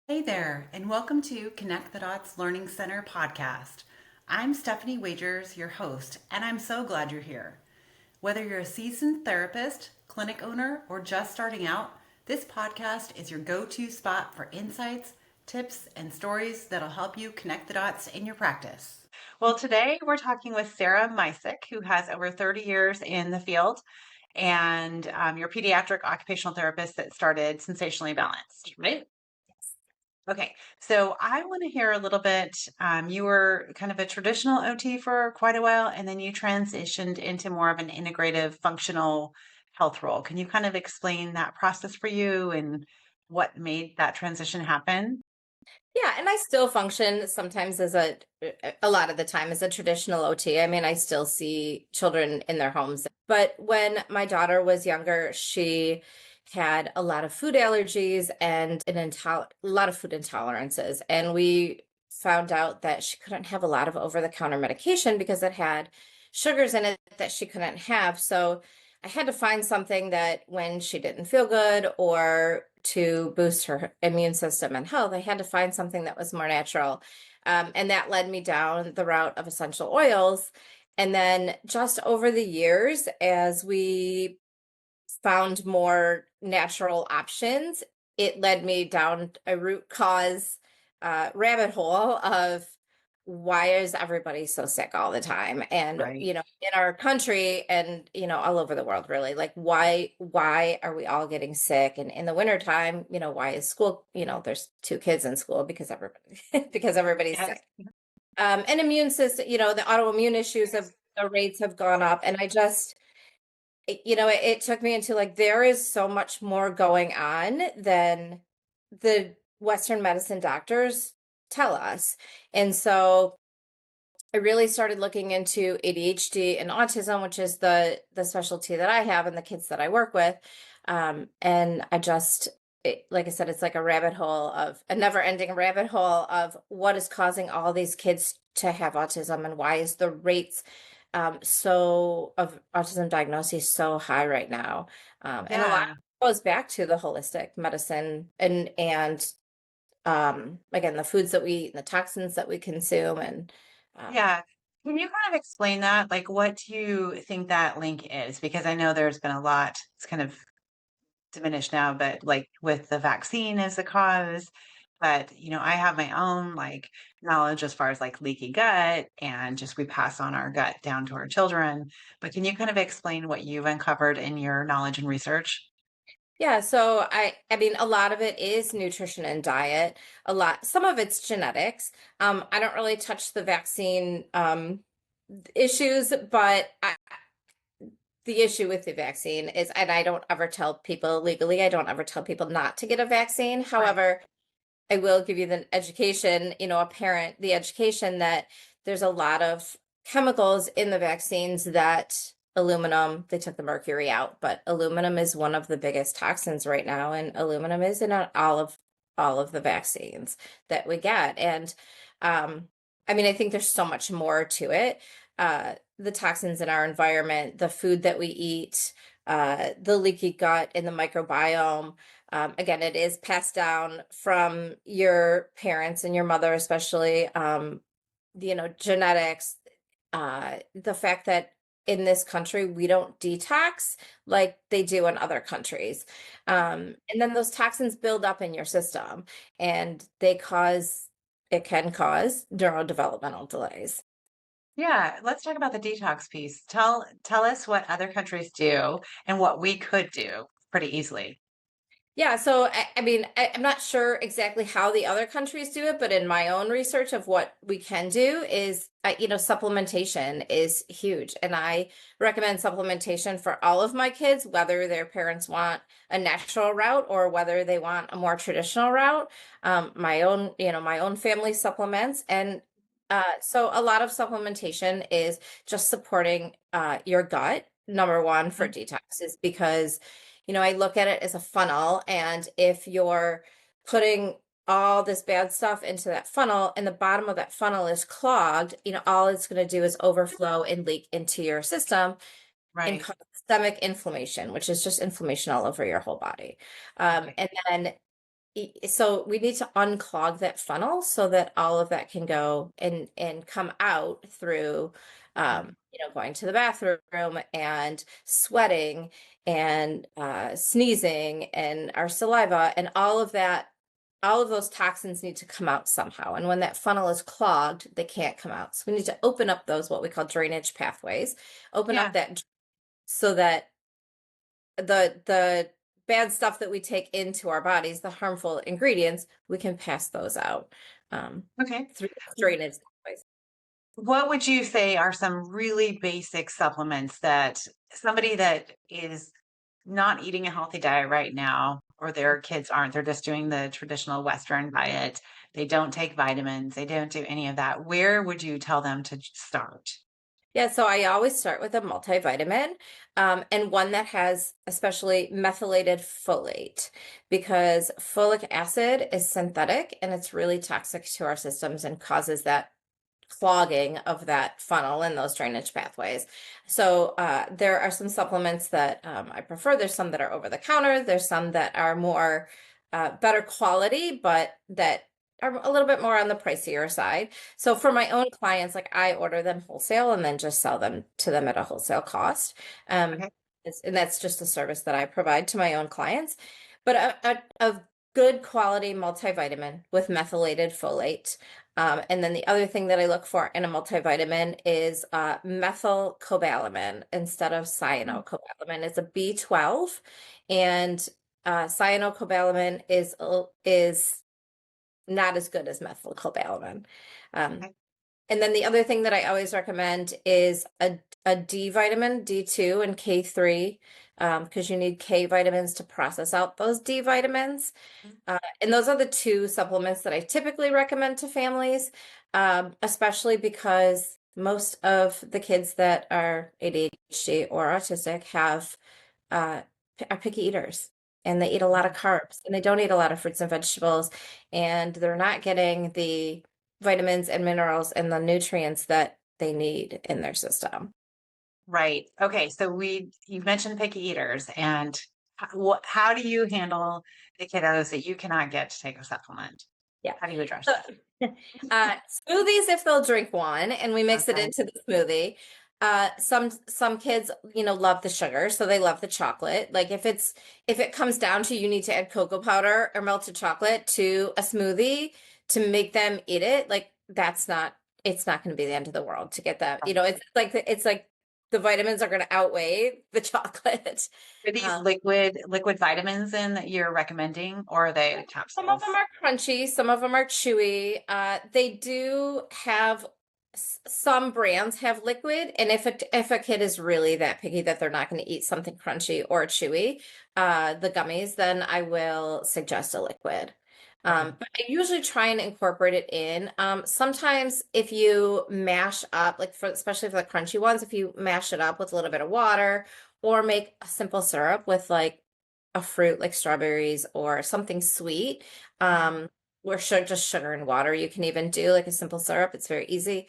Hey there, and welcome to Connect the Dots Learning Center podcast. I'm Stephanie Wagers, your host, and I'm so glad you're here. Whether you're a seasoned therapist, clinic owner, or just starting out, this podcast is your go to spot for insights, tips, and stories that'll help you connect the dots in your practice. Well, today we're talking with Sarah Mycec, who has over 30 years in the field, and your pediatric occupational therapist that started Sensationally Balanced, right? Okay, so I want to hear a little bit. You were kind of a traditional OT for quite a while, and then you transitioned into more of an integrative functional health role. Can you kind of explain that process for you and what made that transition happen? Yeah, and I still function sometimes as a lot of the time as a traditional OT. I mean, I still see children in their homes. But when my daughter was younger, she had a lot of food allergies and a lot of food intolerances. And we found out that she couldn't have a lot of over-the-counter medication because it had sugars in it that she couldn't have. So I had to find something that when she didn't feel good or to boost her immune system and health, I had to find something that was more natural. And that led me down the route of essential oils. And then just over the years, as we found more natural options, it led me down a root cause rabbit hole of why is everybody so sick all the time? And, Right. in our country and, all over the world, really, like why are we all getting sick? And in the wintertime, why is school, there's two kids in school because everybody, because everybody's Yes. sick. And immune system, the autoimmune issues of the rates have gone up. And I just, it took me into like, there is so much more going on than the Western medicine doctors tell us. And so I really started looking into ADHD and autism, which is the specialty that I have and the kids that I work with. And I just, like I said, it's like a never-ending rabbit hole of what is causing all these kids to have autism and why is the rates so of autism diagnosis so high right now. And a lot Yeah. goes back to the holistic medicine and again the foods that we eat and the toxins that we consume and um, Yeah. Can you kind of explain that? Like, what do you think that link is? Because I know there's been a lot, it's kind of diminished now, but like with the vaccine as the cause. But I have my own like knowledge as far as like leaky gut and just we pass on our gut down to our children. But can you kind of explain what you've uncovered in your knowledge and research? Yeah, so I mean a lot of it is nutrition and diet. Some of it's genetics. I don't really touch the vaccine issues, but the issue with the vaccine is, and I don't ever tell people legally, I don't ever tell people not to get a vaccine. Right. However, I will give you the education, a parent, the education that there's a lot of chemicals in the vaccines that aluminum, they took the mercury out, but aluminum is one of the biggest toxins right now, and aluminum is in all of the vaccines that we get. And I mean, I think there's so much more to it. The toxins in our environment, the food that we eat, the leaky gut and the microbiome. Again, it is passed down from your parents and your mother, especially, genetics, the fact that in this country we don't detox like they do in other countries. And then those toxins build up in your system and it can cause neurodevelopmental delays. Yeah, let's talk about the detox piece. Tell us what other countries do and what we could do pretty easily. Yeah, so I mean, I'm not sure exactly how the other countries do it, but in my own research of what we can do is, supplementation is huge. And I recommend supplementation for all of my kids, whether their parents want a natural route or whether they want a more traditional route. My own family supplements. And so a lot of supplementation is just supporting your gut, number one for Mhm. detox, is because I look at it as a funnel, and if you're putting all this bad stuff into that funnel and the bottom of that funnel is clogged, all it's going to do is overflow and leak into your system and Right. cause systemic inflammation, which is just inflammation all over your whole body. Okay. And then so we need to unclog that funnel so that all of that can go and come out through, going to the bathroom and sweating and sneezing and our saliva and all of that. All of those toxins need to come out somehow. And when that funnel is clogged, they can't come out. So we need to open up those, what we call drainage pathways, open Yeah. up that so that the bad stuff that we take into our bodies, the harmful ingredients, we can pass those out Okay. through drainage pathways. What would you say are some really basic supplements that somebody that is not eating a healthy diet right now, or their kids aren't, they're just doing the traditional Western diet, they don't take vitamins, they don't do any of that, where would you tell them to start? Yeah, so I always start with a multivitamin, and one that has especially methylated folate, because folic acid is synthetic and it's really toxic to our systems and causes that clogging of that funnel and those drainage pathways. So there are some supplements that I prefer. There's some that are over the counter. There's some that are more better quality, but that are a little bit more on the pricier side. So for my own clients, like I order them wholesale and then just sell them to them at a wholesale cost. Um, Okay. and that's just a service that I provide to my own clients. But a good quality multivitamin with methylated folate. And then the other thing that I look for in a multivitamin is methylcobalamin instead of Mm. cyanocobalamin. It's a B12, and cyanocobalamin is not as good as methylcobalamin. Um, Okay. and then the other thing that I always recommend is a D vitamin, D2 and K3, because you need K vitamins to process out those D vitamins. And those are the two supplements that I typically recommend to families, especially because most of the kids that are ADHD or autistic are picky eaters, and they eat a lot of carbs and they don't eat a lot of fruits and vegetables, and they're not getting the vitamins and minerals and the nutrients that they need in their system. Right. Okay. So you mentioned picky eaters, and how do you handle the kiddos that you cannot get to take a supplement? Yeah. How do you address So, that? smoothies if they'll drink one, and we mix it Okay. into the smoothie. Some kids, love the sugar, so they love the chocolate. Like if it comes down to you need to add cocoa powder or melted chocolate to a smoothie to make them eat it, like it's not going to be the end of the world to get that. It's like the vitamins are going to outweigh the chocolate. Are these liquid vitamins in that you're recommending, or are they Some of them capsules? are crunchy, some of them are chewy. They do have some brands have liquid, and if a kid is really that picky that they're not going to eat something crunchy or chewy, the gummies, then I will suggest a liquid. Okay. But I usually try and incorporate it in. Sometimes if you mash up, like especially for the crunchy ones, if you mash it up with a little bit of water or make a simple syrup with like a fruit like strawberries or something sweet, or just sugar and water. You can even do like a simple syrup. It's very easy.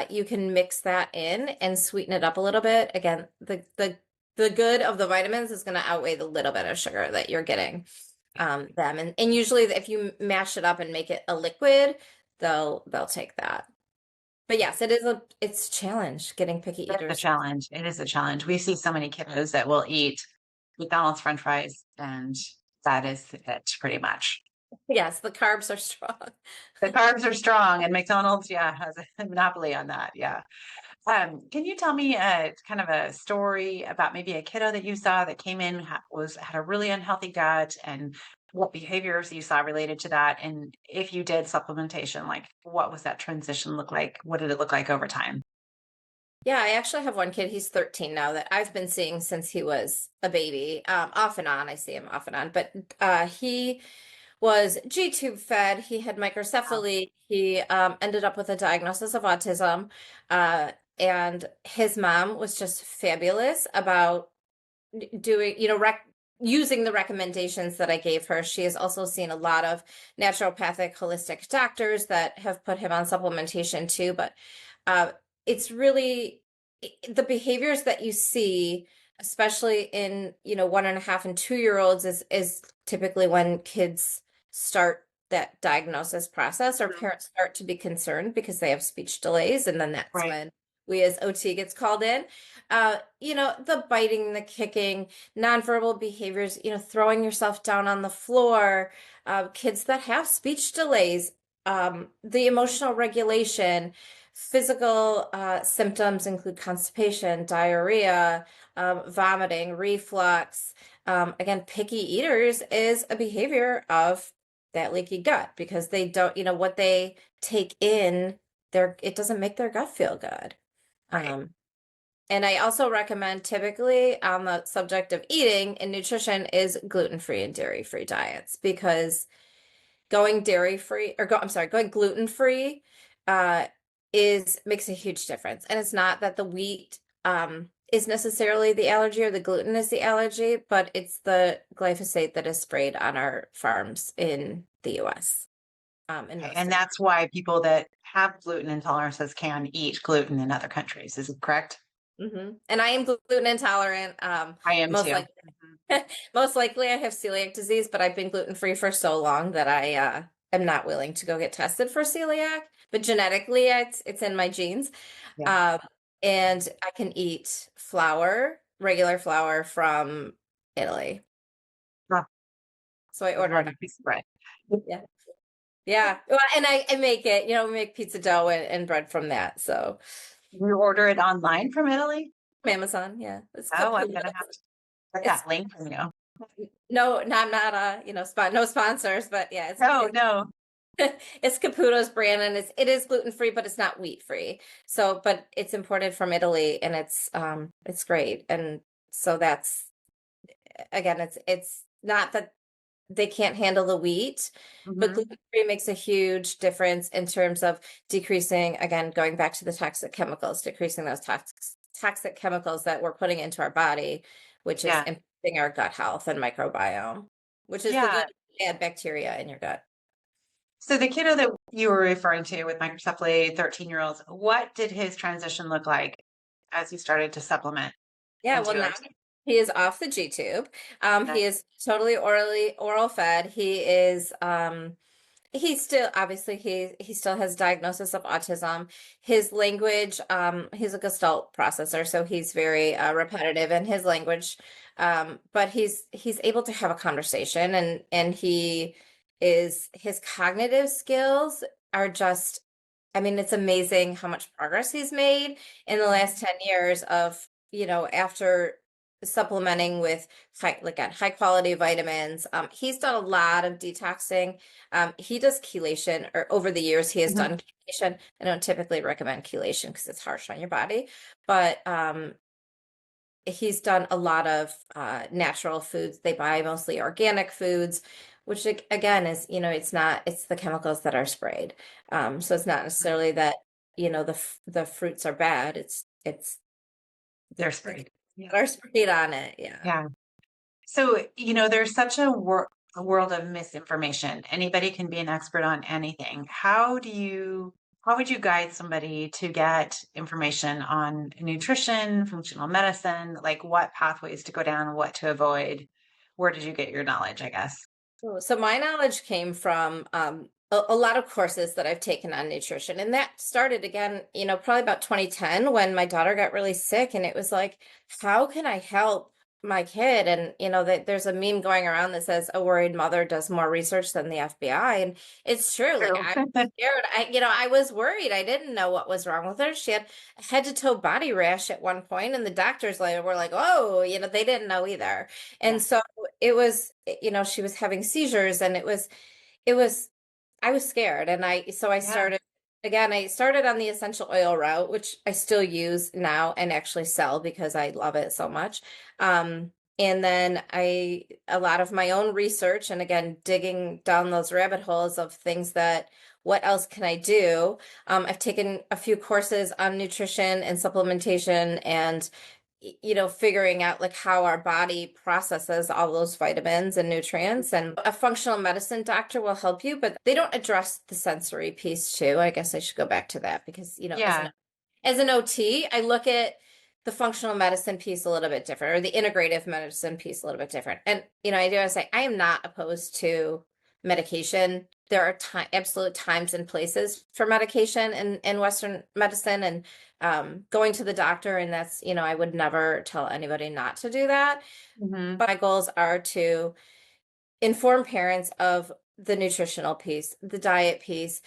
You can mix that in and sweeten it up a little bit. Again, the good of the vitamins is going to outweigh the little bit of sugar that you're getting them. And usually if you mash it up and make it a liquid, they'll take that. But yes, it's a challenge getting picky It's a eaters. challenge. It is a challenge. We see so many kiddos that will eat McDonald's French fries, and that is it pretty much. Yes, the carbs are strong. The carbs are strong, and McDonald's, yeah, has a monopoly on that. Yeah. Can you tell me a kind of a story about maybe a kiddo that you saw that came in, had a really unhealthy gut, and what behaviors you saw related to that? And if you did supplementation, like what was that transition look like? What did it look like over time? Yeah, I actually have one kid, he's 13 now, that I've been seeing since he was a baby. Off and on, I see him off and on. But he was G-tube fed, he had Wow. microcephaly, he ended up with a diagnosis of autism. Uh, and his mom was just fabulous about doing, using the recommendations that I gave her. She has also seen a lot of naturopathic holistic doctors that have put him on supplementation too, but uh, it's really the behaviors that you see, especially in 1.5 and 2 year olds, is typically when kids start that diagnosis process, or parents start to be concerned because they have speech delays. And then that's Right. when we as OT gets called in. The biting, the kicking, nonverbal behaviors, throwing yourself down on the floor, kids that have speech delays, the emotional regulation, physical symptoms include constipation, diarrhea, vomiting, reflux. Again, picky eaters is a behavior of that leaky gut because they don't, what they take in, it doesn't make their gut feel good. Right. And I also recommend, typically on the subject of eating and nutrition, is gluten-free and dairy-free diets, because going dairy-free going gluten-free makes a huge difference. And it's not that the wheat is necessarily the allergy or the gluten is the allergy, but it's the glyphosate that is sprayed on our farms in the US. In Okay. most And that's why people that have gluten intolerances can eat gluten in other countries. Is it correct? And I am gluten intolerant. I am Most too. likely, most likely I have celiac disease, but I've been gluten-free for so long that I am not willing to go get tested for celiac. But genetically, it's in my genes. Yeah. Um, and I can eat flour, regular flour from Italy. Huh. So I With ordered one piece of bread. Yeah. Yeah. Well, and I make it, we make pizza dough and bread from that. So You order it online from Italy? from Amazon, yeah. It's Oh, I'm Caputo. gonna have to get It's that link from you. no, I'm not no sponsors, but yeah, No, no. it's Caputo's brand, and it is gluten free, but it's not wheat free. So, but it's imported from Italy, and it's great. And so that's, again, it's not that they can't handle the wheat, but Hmm. gluten-free makes a huge difference in terms of decreasing, again, going back to the toxic chemicals, decreasing those toxic chemicals that we're putting into our body, which is Yeah. impacting our gut health and microbiome, which is the Yeah. good and bad bacteria in your gut. So the kiddo that you were referring to with microcephaly, 13-year-olds, what did his transition look like as he started to supplement Yeah, well, into now OT? he is off the G tube. Okay. He is totally oral fed. He still, obviously, he still has diagnosis of autism. His language, he's a Gestalt processor, so he's very repetitive in his language. But he's able to have a conversation, and his cognitive skills are just, I mean, it's amazing how much progress he's made in the last 10 years of, after supplementing with high quality vitamins. He's done a lot of detoxing. He does chelation, or over the years he has Mhm. done chelation. I don't typically recommend chelation because it's harsh on your body, but he's done a lot of natural foods. They buy mostly organic foods, which again is, it's the chemicals that are sprayed. So it's not necessarily that, the fruits are bad. It's They're the sprayed. Yeah. that are sprayed on it. Yeah. Yeah. So, there's such a world of misinformation. Anybody can be an expert on anything. How would you guide somebody to get information on nutrition, functional medicine, like what pathways to go down, what to avoid? Where did you get your knowledge, I guess? So my knowledge came from a lot of courses that I've taken on nutrition. And that started again, probably about 2010 when my daughter got really sick. And it was like, how can I help my kid? And, there's a meme going around that says a worried mother does more research than the FBI. And it's true. Like, True. I was scared. I was worried. I didn't know what was wrong with her. She had a head to toe body rash at one point, and the doctors later were like, oh, they didn't know either. Yeah. And so it was, she was having seizures, and it was I was scared. And I Yeah. started, again, I started on the essential oil route, which I still use now and actually sell because I love it so much. And then a lot of my own research, and again, digging down those rabbit holes of things that, what else can I do? I've taken a few courses on nutrition and supplementation, and figuring out like how our body processes all those vitamins and nutrients. And a functional medicine doctor will help you, but they don't address the sensory piece too. I guess I should go back to that because, Yeah. as an OT, I look at the functional medicine piece a little bit different, or the integrative medicine piece a little bit different. And, I do say I am not opposed to medication. There are absolute times and places for medication in Western medicine, and going to the doctor. And that's, I would never tell anybody not to do that. Hmm. But my goals are to inform parents of the nutritional piece, the diet piece,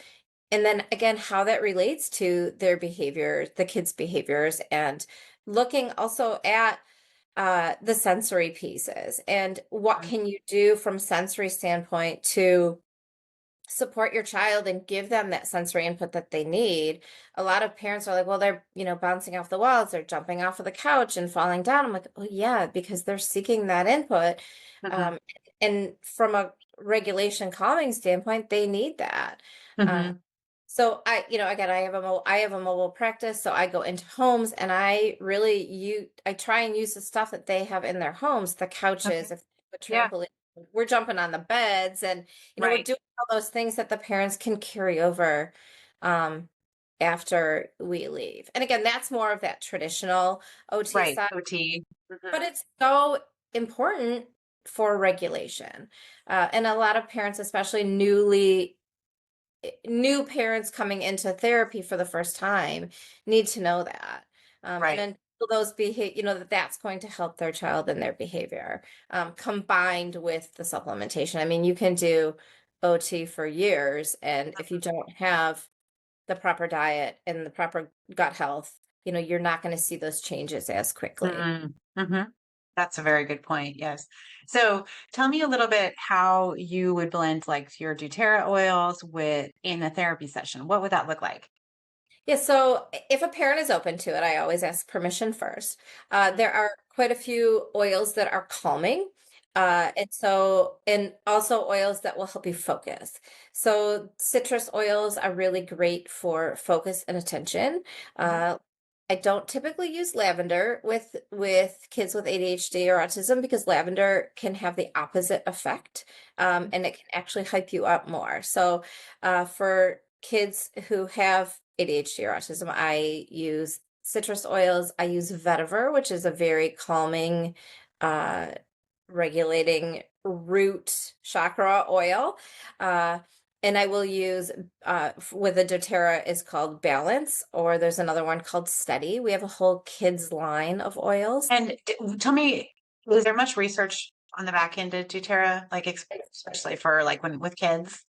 and then again, how that relates to their behavior, the kids' behaviors, and looking also at the sensory pieces and what can you do from sensory standpoint to support your child and give them that sensory input that they need. A lot of parents are like, well, they're, bouncing off the walls, they're jumping off of the couch and falling down. I'm like, well, yeah, because they're seeking that input. Hmm. Um, and from a regulation calming standpoint, they need that. Hmm. Um, so again, I have a mobile practice, so I go into homes and I try and use the stuff that they have in their homes, the couches, Okay. if the Yeah. trampoline, we're jumping on the beds, and we're Right. doing all those things that the parents can carry over um, after we leave. And again, that's more of that traditional OT Right. side, OT. Hmm. but it's so important for regulation. And a lot of parents, especially new parents coming into therapy for the first time, need to know that. And Right. until those that's going to help their child and their behavior, combined with the supplementation. I mean, you can do OT for years, and if you don't have the proper diet and the proper gut health, you're not going to see those changes as quickly. Hmm. Hmm. That's a very good point. Yes. So tell me a little bit how you would blend like your doTERRA oils with in a therapy session. What would that look like? Yeah, so if a parent is open to it, I always ask permission first. There are quite a few oils that are calming. And also oils that will help you focus. So citrus oils are really great for focus and attention. Mhm. Uh, I don't typically use lavender with kids with ADHD or autism because lavender can have the opposite effect, and it can actually hype you up more. So for kids who have ADHD or autism, I use citrus oils. I use vetiver, which is a very calming, uh, regulating root chakra oil. Uh, and I will use with the doTERRA is called Balance, or there's another one called Steady. We have a whole kids line of oils. And tell me, is there much research on the back end of doTERRA, like especially for like when with kids?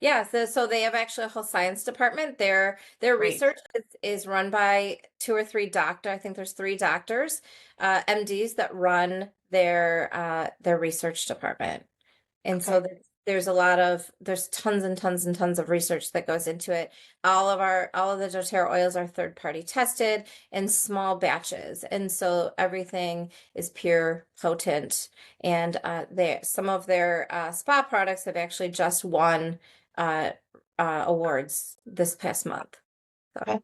Yeah, so they have actually a whole science department. Their Great. research is run by two or three doctor. I think there's three doctors, MDs that run their research department. And so Okay. there's tons and tons and tons of research that goes into it. All of the doTERRA oils are third party tested in small batches. And so everything is pure, potent. And some of their spa products have actually just won uh, awards this past month. So. Okay.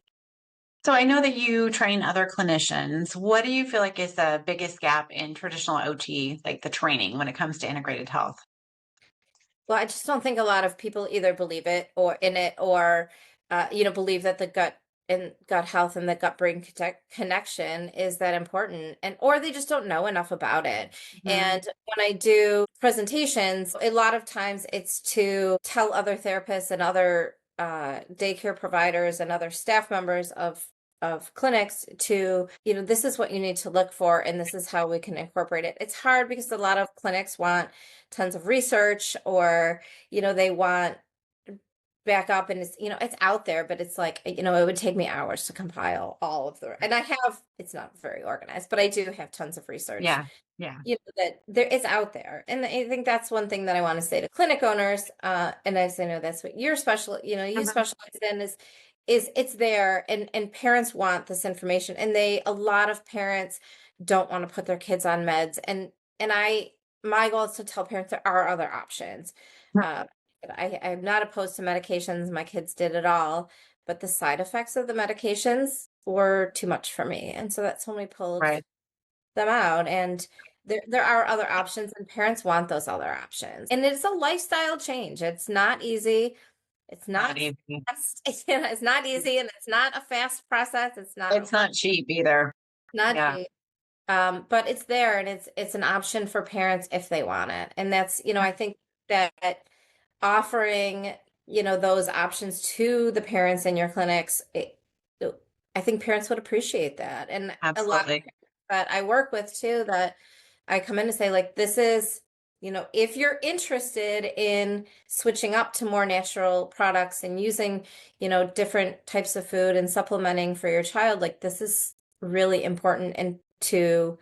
So I know that you train other clinicians. What do you feel like is the biggest gap in traditional OT, like the training when it comes to integrated health? Well, I just don't think a lot of people either believe it or in it, or believe that the gut health and the gut brain connection is that important, and or they just don't know enough about it. Mhm. And when I do presentations, a lot of times it's to tell other therapists and other daycare providers and other staff members of clinics to, this is what you need to look for and this is how we can incorporate it. It's hard because a lot of clinics want tons of research, or they want back up, and it's out there, but it's like, it would take me hours to compile all of the, and it's not very organized, but I do have tons of research, Yeah. Yeah. that there it's out there. And I think that's one thing that I want to say to clinic owners, and I say, no, that's what you're you Mhm. specialize in, is it's there, and parents want this information, and a lot of parents don't want to put their kids on meds, and my goal is to tell parents there are other options. uh, I'm not opposed to medications. My kids did it all, but the side effects of the medications were too much for me, and so that's when we pulled Right. them out. And there are other options, and parents want those other options, and it's a lifestyle change. It's not easy. It's Not not easy. fast. It's not easy, and it's not a fast process. It's not It's not cheap either. not Yeah. cheap. But it's there, and it's an option for parents if they want it. And that's, I think that offering, those options to the parents in your clinics, I think parents would appreciate that. And a lot of Absolutely. parents that I work with too, that I come in to say, like, this is, if you're interested in switching up to more natural products and using, different types of food and supplementing for your child, like, this is really important and to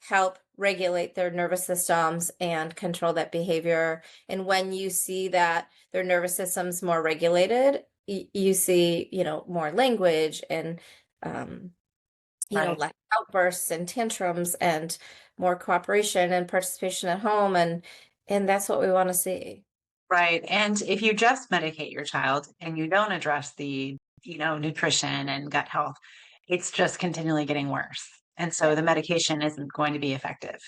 help regulate their nervous systems and control that behavior. And when you see that their nervous system's more regulated, you see, more language and, um, Right. less outbursts and tantrums and more cooperation and participation at home. And that's what we want to see. Right. And if you just medicate your child and you don't address the, nutrition and gut health, it's just continually getting worse. And so Yeah. the medication isn't going to be effective.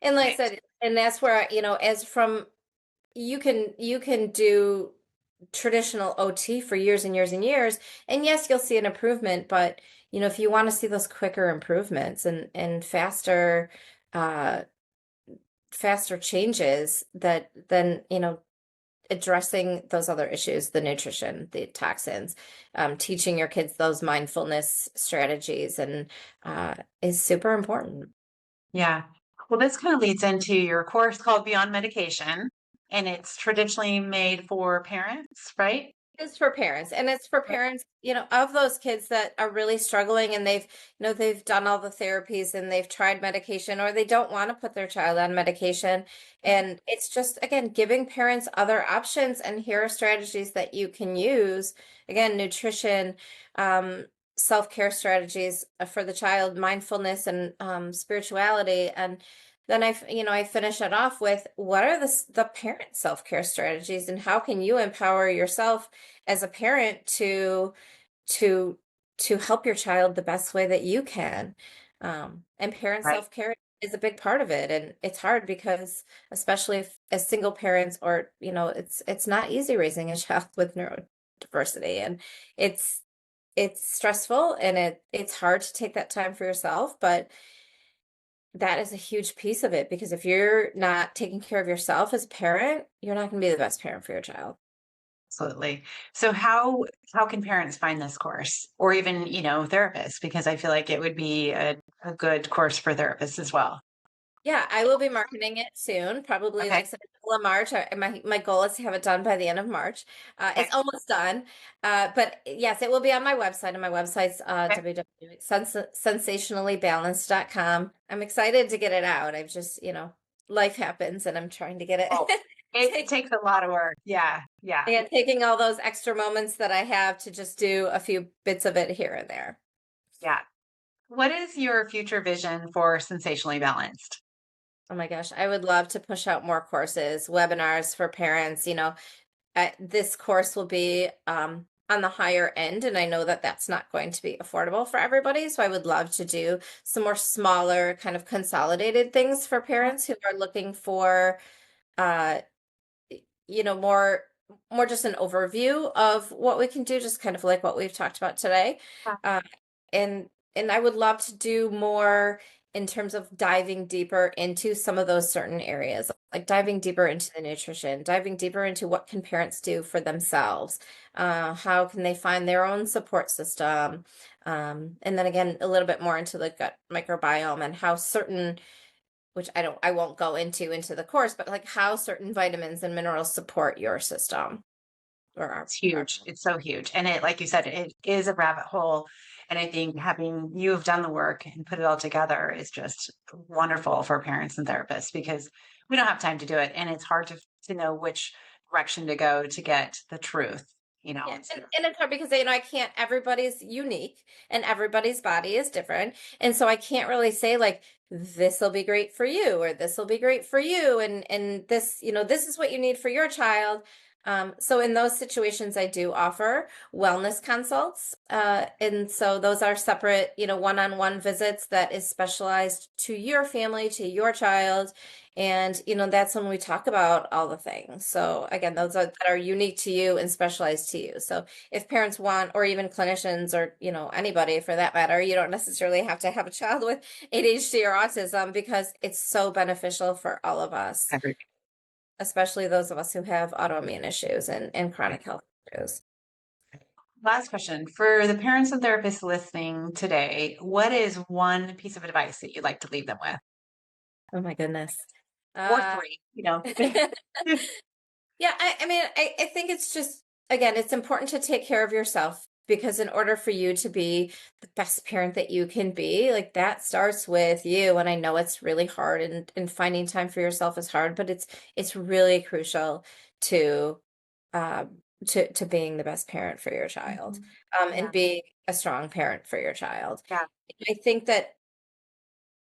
And like I Right. said, and that's where, as from you can do traditional OT for years and years and years, and yes, you'll see an improvement, but if you want to see those quicker improvements and uh faster changes, that then addressing those other issues, the nutrition, the toxins, teaching your kids those mindfulness strategies and is super important. Yeah. Well, this kind of leads into your course called Beyond Medication, and it's traditionally made for parents, right? It's for parents, and it's for Right. parents, of those kids that are really struggling and they've done all the therapies and they've tried medication or they don't want to put their child on medication. And it's just, again, giving parents other options. And here are strategies that you can use. Again, nutrition, um, self-care strategies for the child, mindfulness and spirituality. And then I finish it off with what are the parent self-care strategies and how can you empower yourself as a parent to to help your child the best way that you can. And parent Right. self-care is a big part of it, and it's hard because especially if, as single parents, or it's not easy raising a child with neurodiversity, and it's it's stressful and it's hard to take that time for yourself, but that is a huge piece of it because if you're not taking care of yourself as a parent, you're not going to be the best parent for your child. Absolutely. So how can parents find this course or even, therapists? Because I feel like it would be a good course for therapists as well. Yeah, I will be marketing it soon, probably Okay. like I said, middle of March. My goal is to have it done by the end of March. Okay. It's almost done. But yes, it will be on my website, and my website's Okay. www.sensationallybalanced.com. I'm excited to get it out. I've just, life happens and I'm trying to get Oh, it it take takes a lot of work. Yeah. Yeah. and taking all those extra moments that I have to just do a few bits of it here and there. Yeah. What is your future vision for Sensationally Balanced? Oh my gosh, I would love to push out more courses, webinars for parents. This course will be on the higher end, and I know that that's not going to be affordable for everybody. So I would love to do some more smaller, kind of consolidated things for parents who are looking for, uh, more just an overview of what we can do, just kind of like what we've talked about today. Uh, and and I would love to do more in terms of diving deeper into some of those certain areas, like diving deeper into the nutrition, diving deeper into what can parents do for themselves, how can they find their own support system, and then again a little bit more into the gut microbiome and how certain, which I won't go into the course, but like how certain vitamins and minerals support your system or It's our huge. It's so huge. And it, like you said, it is a rabbit hole. And I think having you have done the work and put it all together is just wonderful for parents and therapists because we don't have time to do it. And it's hard to know which direction to go to get the truth, Yeah, instead of and it's hard because I can't, everybody's unique and everybody's body is different. And so I can't really say like this will be great for you or this will be great for you and this, this is what you need for your child. So in those situations I do offer wellness consults. And so those are separate, one-on-one visits that is specialized to your family, to your child. And, that's when we talk about all the things. So again, those are that are unique to you and specialized to you. So if parents want, or even clinicians or, anybody for that matter, you don't necessarily have to have a child with ADHD or autism because it's so beneficial for all of us. everything. especially those of us who have autoimmune issues and chronic health issues. Last question. For the parents and therapists listening today, what is one piece of advice that you'd like to leave them with? Oh my goodness. Or Uh, three, you know. yeah, I mean, I think it's just, again, it's important to take care of yourself because in order for you to be the best parent that you can be, like that starts with you. And I know it's really hard and finding time for yourself is hard, but it's really crucial to um to being the best parent for your child, Mhm. and Yeah. being a strong parent for your child. Yeah. I think that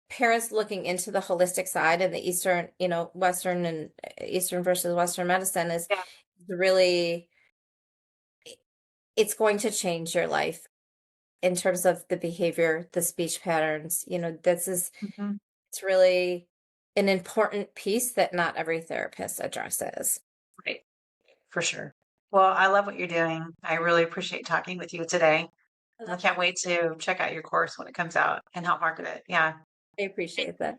parents looking into the holistic side and the Eastern, Western and Eastern versus Western medicine is Yeah. really, it's going to change your life in terms of the behavior, the speech patterns. Mhm. It's really an important piece that not every therapist addresses. Right. For sure. Well, I love what you're doing. I really appreciate talking with you today. I I love can't wait to check out your course when it comes out and help market it. Yeah. I appreciate that.